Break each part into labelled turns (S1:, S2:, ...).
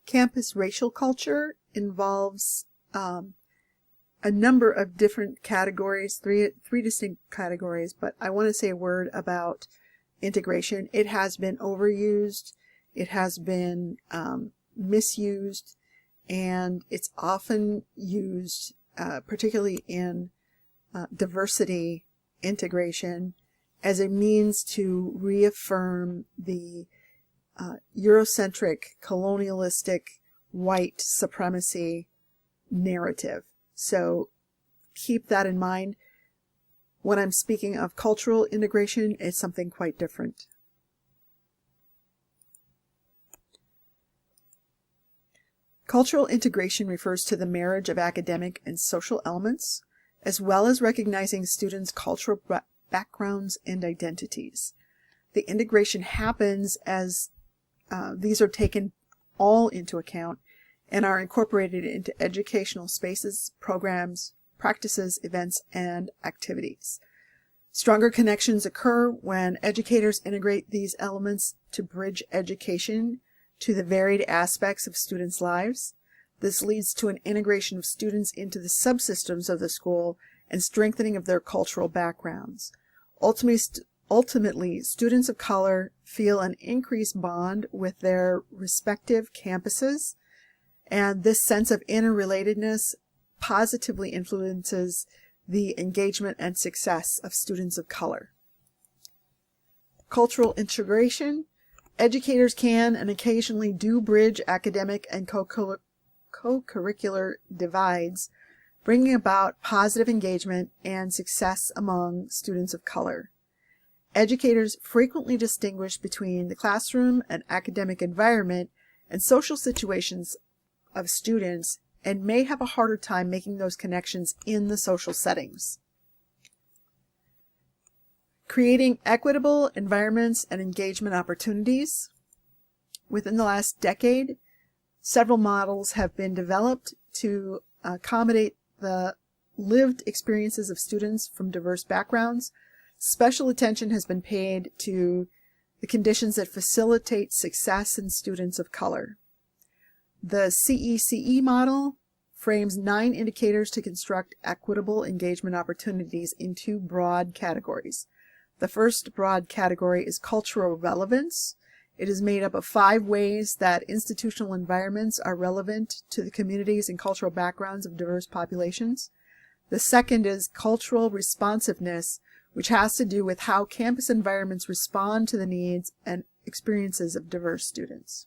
S1: Campus racial culture involves a number of different categories, three distinct categories, but I want to say a word about integration. It has been overused, it has been misused, and it's often used, particularly in diversity integration, as a means to reaffirm the Eurocentric, colonialistic, white supremacy narrative. So keep that in mind. When I'm speaking of cultural integration, it's something quite different. Cultural integration refers to the marriage of academic and social elements, as well as recognizing students' cultural backgrounds and identities. The integration happens as these are taken all into account and are incorporated into educational spaces, programs, practices, events, and activities. Stronger connections occur when educators integrate these elements to bridge education to the varied aspects of students' lives. This leads to an integration of students into the subsystems of the school and strengthening of their cultural backgrounds. Ultimately, students of color feel an increased bond with their respective campuses, and this sense of interrelatedness positively influences the engagement and success of students of color. Cultural integration. Educators can and occasionally do bridge academic and co-curricular divides, bringing about positive engagement and success among students of color. Educators frequently distinguish between the classroom and academic environment and social situations of students and may have a harder time making those connections in the social settings. Creating equitable environments and engagement opportunities. Within the last decade, several models have been developed to accommodate the lived experiences of students from diverse backgrounds. Special attention has been paid to the conditions that facilitate success in students of color. The CECE model frames 9 indicators to construct equitable engagement opportunities in 2 broad categories. The first broad category is cultural relevance. It is made up of 5 ways that institutional environments are relevant to the communities and cultural backgrounds of diverse populations. The second is cultural responsiveness, which has to do with how campus environments respond to the needs and experiences of diverse students.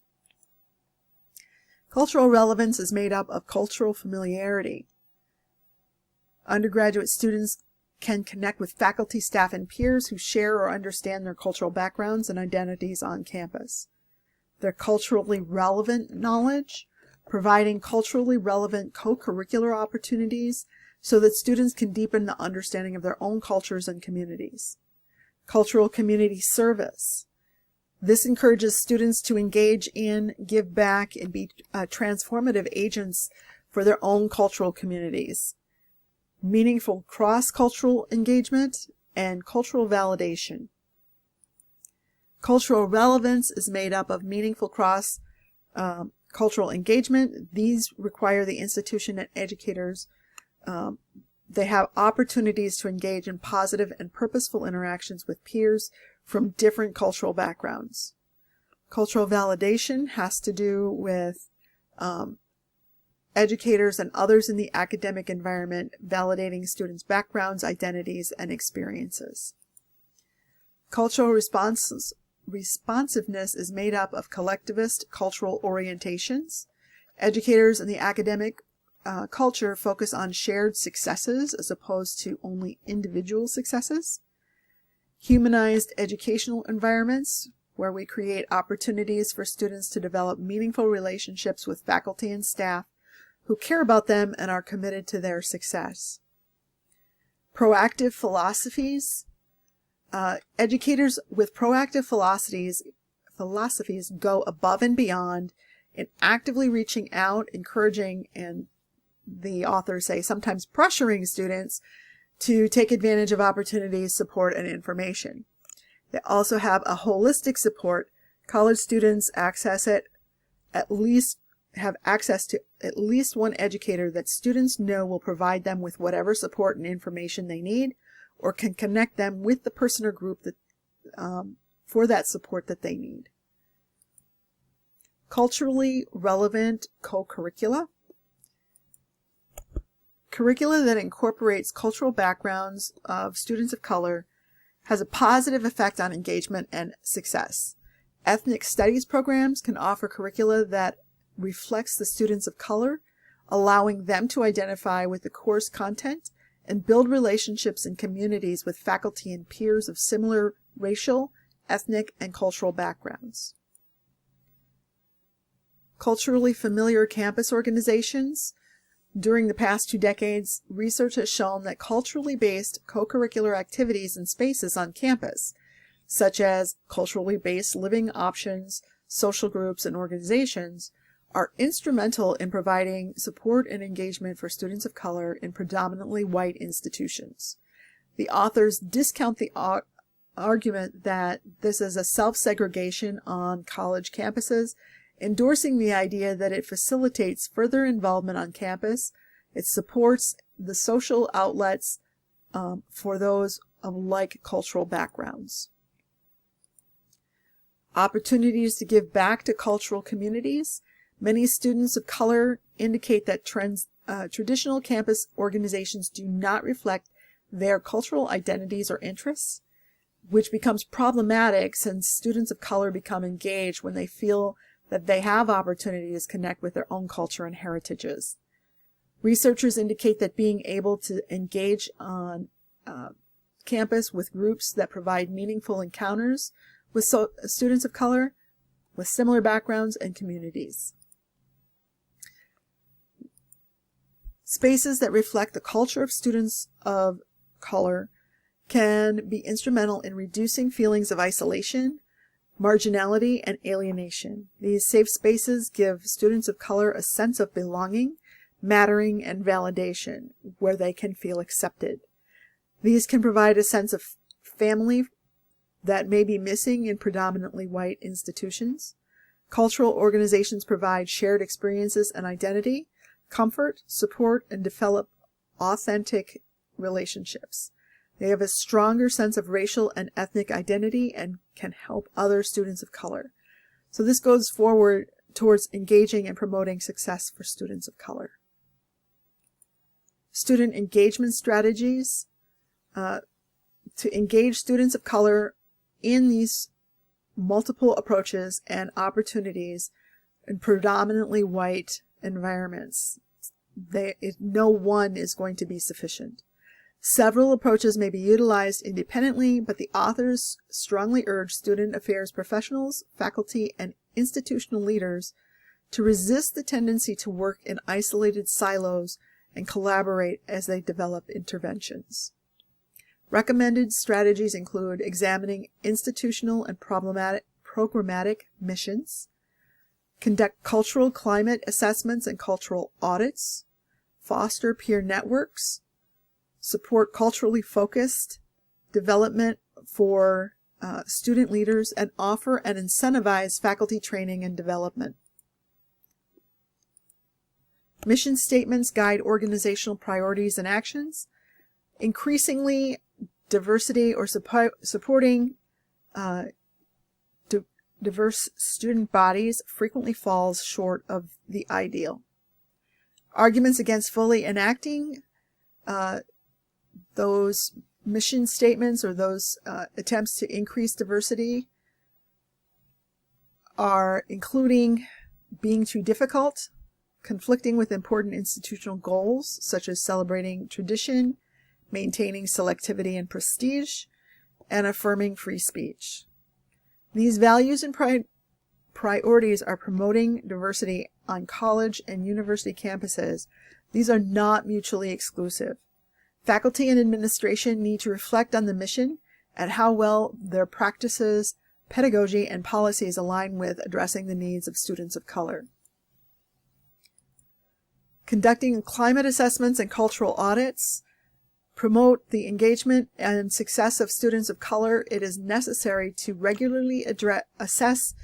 S1: Cultural relevance is made up of cultural familiarity. Undergraduate students can connect with faculty, staff, and peers who share or understand their cultural backgrounds and identities on campus. Their culturally relevant knowledge, providing culturally relevant co-curricular opportunities so that students can deepen the understanding of their own cultures and communities. Cultural community service. This encourages students to engage in, give back, and be transformative agents for their own cultural communities. Meaningful cross-cultural engagement and cultural validation. Cultural relevance is made up of meaningful cross-cultural engagement. These require the institution and educators. They have opportunities to engage in positive and purposeful interactions with peers from different cultural backgrounds. Cultural validation has to do with educators and others in the academic environment validating students' backgrounds, identities, and experiences. Cultural responsiveness is made up of collectivist cultural orientations. Educators in the academic culture focus on shared successes as opposed to only individual successes. Humanized educational environments, where we create opportunities for students to develop meaningful relationships with faculty and staff who care about them and are committed to their success. Proactive philosophies. Educators with proactive philosophies go above and beyond in actively reaching out, encouraging, and the authors say sometimes pressuring students to take advantage of opportunities, support, and information. They also have a holistic support. College students access it at least have access to at least one educator that students know will provide them with whatever support and information they need, or can connect them with the person or group that for that support that they need. Culturally relevant co-curricula. Curricula that incorporates cultural backgrounds of students of color has a positive effect on engagement and success. Ethnic studies programs can offer curricula that reflects the students of color, allowing them to identify with the course content and build relationships and communities with faculty and peers of similar racial, ethnic, and cultural backgrounds. Culturally familiar campus organizations. During the past 2 decades, research has shown that culturally based co-curricular activities and spaces on campus, such as culturally based living options, social groups, and organizations, are instrumental in providing support and engagement for students of color in predominantly white institutions. The authors discount the argument that this is a self-segregation on college campuses, endorsing the idea that it facilitates further involvement on campus. It supports the social outlets for those of like cultural backgrounds. Opportunities to give back to cultural communities. Many students of color indicate that traditional campus organizations do not reflect their cultural identities or interests, which becomes problematic since students of color become engaged when they feel that they have opportunities to connect with their own culture and heritages. Researchers indicate that being able to engage on campus with groups that provide meaningful encounters with students of color with similar backgrounds and communities. Spaces that reflect the culture of students of color can be instrumental in reducing feelings of isolation, marginality, and alienation. These safe spaces give students of color a sense of belonging, mattering, and validation, where they can feel accepted. These can provide a sense of family that may be missing in predominantly white institutions. Cultural organizations provide shared experiences and identity, comfort, support, and develop authentic relationships. They have a stronger sense of racial and ethnic identity and can help other students of color. So this goes forward towards engaging and promoting success for students of color. Student engagement strategies. To engage students of color in these multiple approaches and opportunities in predominantly white environments. No one is going to be sufficient. Several approaches may be utilized independently, but the authors strongly urge student affairs professionals, faculty, and institutional leaders to resist the tendency to work in isolated silos and collaborate as they develop interventions. Recommended strategies include examining institutional and programmatic missions, conduct cultural climate assessments and cultural audits, foster peer networks, support culturally focused development for student leaders, and offer and incentivize faculty training and development. Mission statements guide organizational priorities and actions. Increasingly, diversity or supporting diverse student bodies frequently falls short of the ideal. Arguments against fully enacting those mission statements or those attempts to increase diversity are including being too difficult, conflicting with important institutional goals such as celebrating tradition, maintaining selectivity and prestige, and affirming free speech. These values and priorities are promoting diversity on college and university campuses. These are not mutually exclusive. Faculty and administration need to reflect on the mission and how well their practices, pedagogy, and policies align with addressing the needs of students of color. Conducting climate assessments and cultural audits. Promote the engagement and success of students of color. It is necessary to regularly assess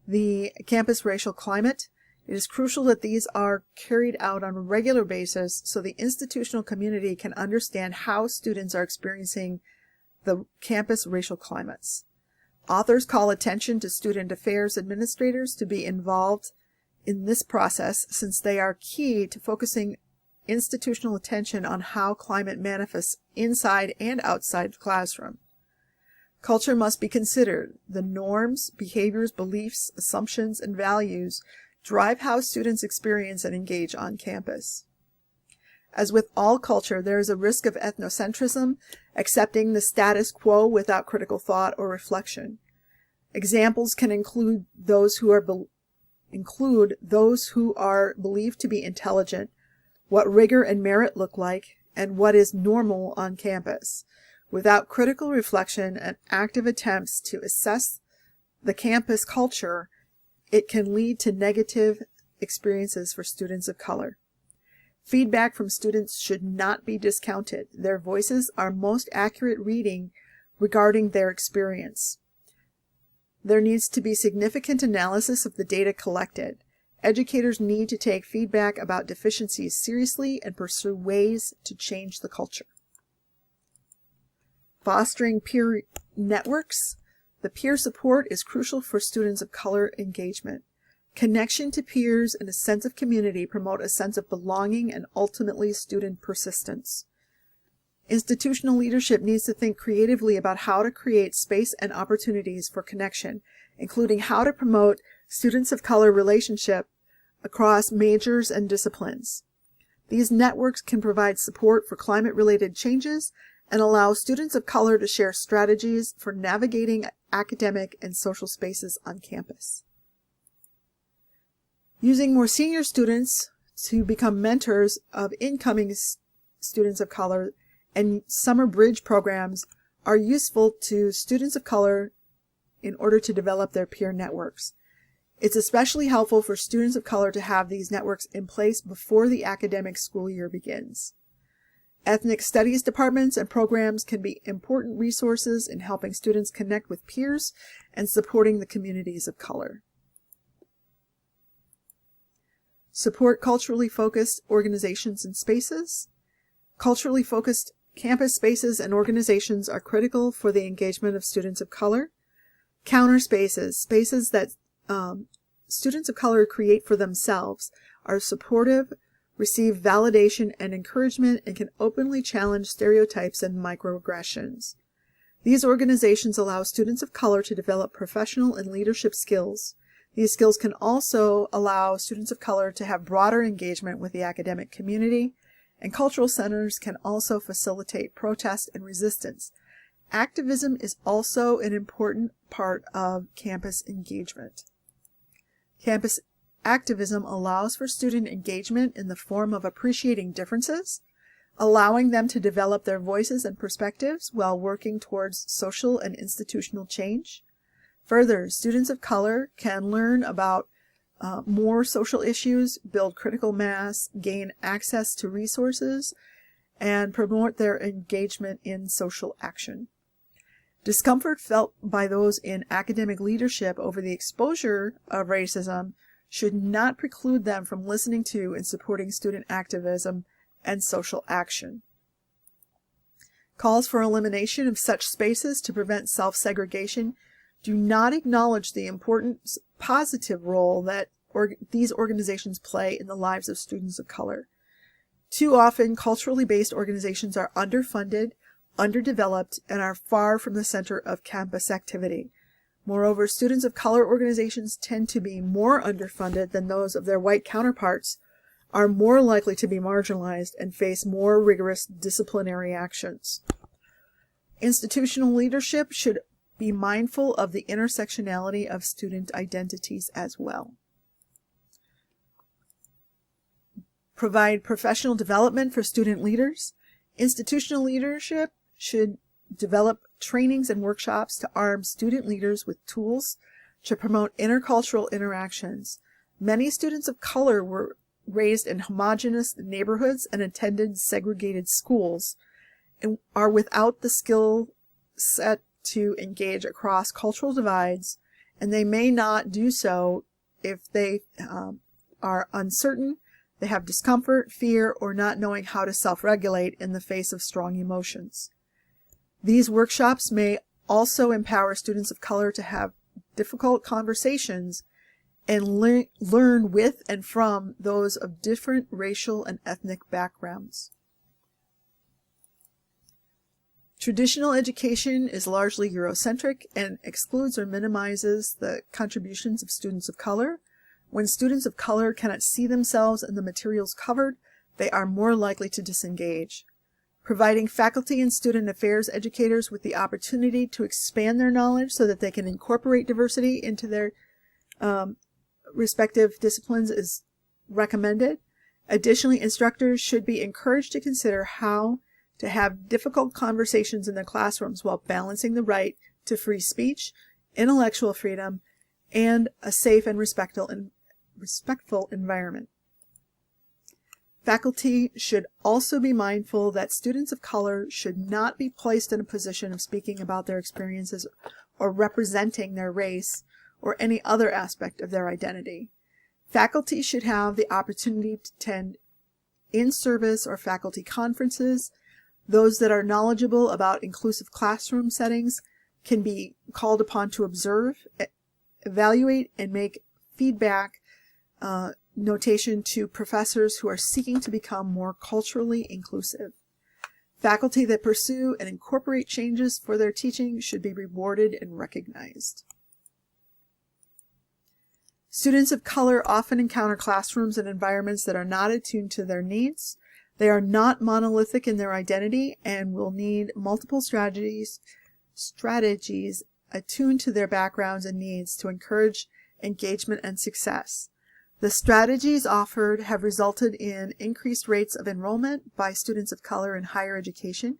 S1: the campus racial climate, It is crucial that these are carried out on a regular basis so the institutional community can understand how students are experiencing the campus racial climates. Authors call attention to student affairs administrators to be involved in this process since they are key to focusing institutional attention on how climate manifests inside and outside the classroom. Culture must be considered. The norms, behaviors, beliefs, assumptions, and values drive how students experience and engage on campus. As with all culture, there is a risk of ethnocentrism, accepting the status quo without critical thought or reflection. Examples can include those who are believed to be intelligent, what rigor and merit look like, and what is normal on campus. Without critical reflection and active attempts to assess the campus culture, it can lead to negative experiences for students of color. Feedback from students should not be discounted. Their voices are most accurate reading regarding their experience. There needs to be significant analysis of the data collected. Educators need to take feedback about deficiencies seriously and pursue ways to change the culture. Fostering peer networks. The peer support is crucial for students of color engagement. Connection to peers and a sense of community promote a sense of belonging and ultimately student persistence. Institutional leadership needs to think creatively about how to create space and opportunities for connection, including how to promote students of color relationship across majors and disciplines. These networks can provide support for climate-related changes and allow students of color to share strategies for navigating academic and social spaces on campus. Using more senior students to become mentors of incoming students of color and summer bridge programs are useful to students of color in order to develop their peer networks. It's especially helpful for students of color to have these networks in place before the academic school year begins. Ethnic studies departments and programs can be important resources in helping students connect with peers and supporting the communities of color. Support culturally focused organizations and spaces. Culturally focused campus spaces and organizations are critical for the engagement of students of color. Counter spaces, spaces that students of color create for themselves, are supportive, receive validation and encouragement, and can openly challenge stereotypes and microaggressions. These organizations allow students of color to develop professional and leadership skills. These skills can also allow students of color to have broader engagement with the academic community, and cultural centers can also facilitate protest and resistance. Activism is also an important part of campus engagement. Campus activism allows for student engagement in the form of appreciating differences, allowing them to develop their voices and perspectives while working towards social and institutional change. Further, students of color can learn about more social issues, build critical mass, gain access to resources, and promote their engagement in social action. Discomfort felt by those in academic leadership over the exposure of racism should not preclude them from listening to and supporting student activism and social action. Calls for elimination of such spaces to prevent self-segregation do not acknowledge the important positive role that these organizations play in the lives of students of color. Too often, culturally based organizations are underfunded, underdeveloped, and are far from the center of campus activity. Moreover, students of color organizations tend to be more underfunded than those of their white counterparts, are more likely to be marginalized, and face more rigorous disciplinary actions. Institutional leadership should be mindful of the intersectionality of student identities as well. Provide professional development for student leaders. Institutional leadership should develop trainings and workshops to arm student leaders with tools to promote intercultural interactions. Many students of color were raised in homogeneous neighborhoods and attended segregated schools and are without the skill set to engage across cultural divides, and they may not do so if they are uncertain, they have discomfort, fear, or not knowing how to self-regulate in the face of strong emotions. These workshops may also empower students of color to have difficult conversations and learn with and from those of different racial and ethnic backgrounds. Traditional education is largely Eurocentric and excludes or minimizes the contributions of students of color. When students of color cannot see themselves in the materials covered, they are more likely to disengage. Providing faculty and student affairs educators with the opportunity to expand their knowledge so that they can incorporate diversity into their respective disciplines is recommended. Additionally, instructors should be encouraged to consider how to have difficult conversations in their classrooms while balancing the right to free speech, intellectual freedom, and a safe and respectful environment. Faculty should also be mindful that students of color should not be placed in a position of speaking about their experiences or representing their race or any other aspect of their identity. Faculty should have the opportunity to attend in-service or faculty conferences. Those that are knowledgeable about inclusive classroom settings can be called upon to observe, evaluate, and make feedback notation to professors who are seeking to become more culturally inclusive. Faculty that pursue and incorporate changes for their teaching should be rewarded and recognized. Students of color often encounter classrooms and environments that are not attuned to their needs. They are not monolithic in their identity and will need multiple strategies attuned to their backgrounds and needs to encourage engagement and success. The strategies offered have resulted in increased rates of enrollment by students of color in higher education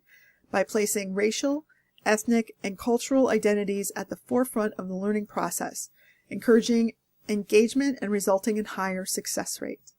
S1: by placing racial, ethnic, and cultural identities at the forefront of the learning process, encouraging engagement and resulting in higher success rates.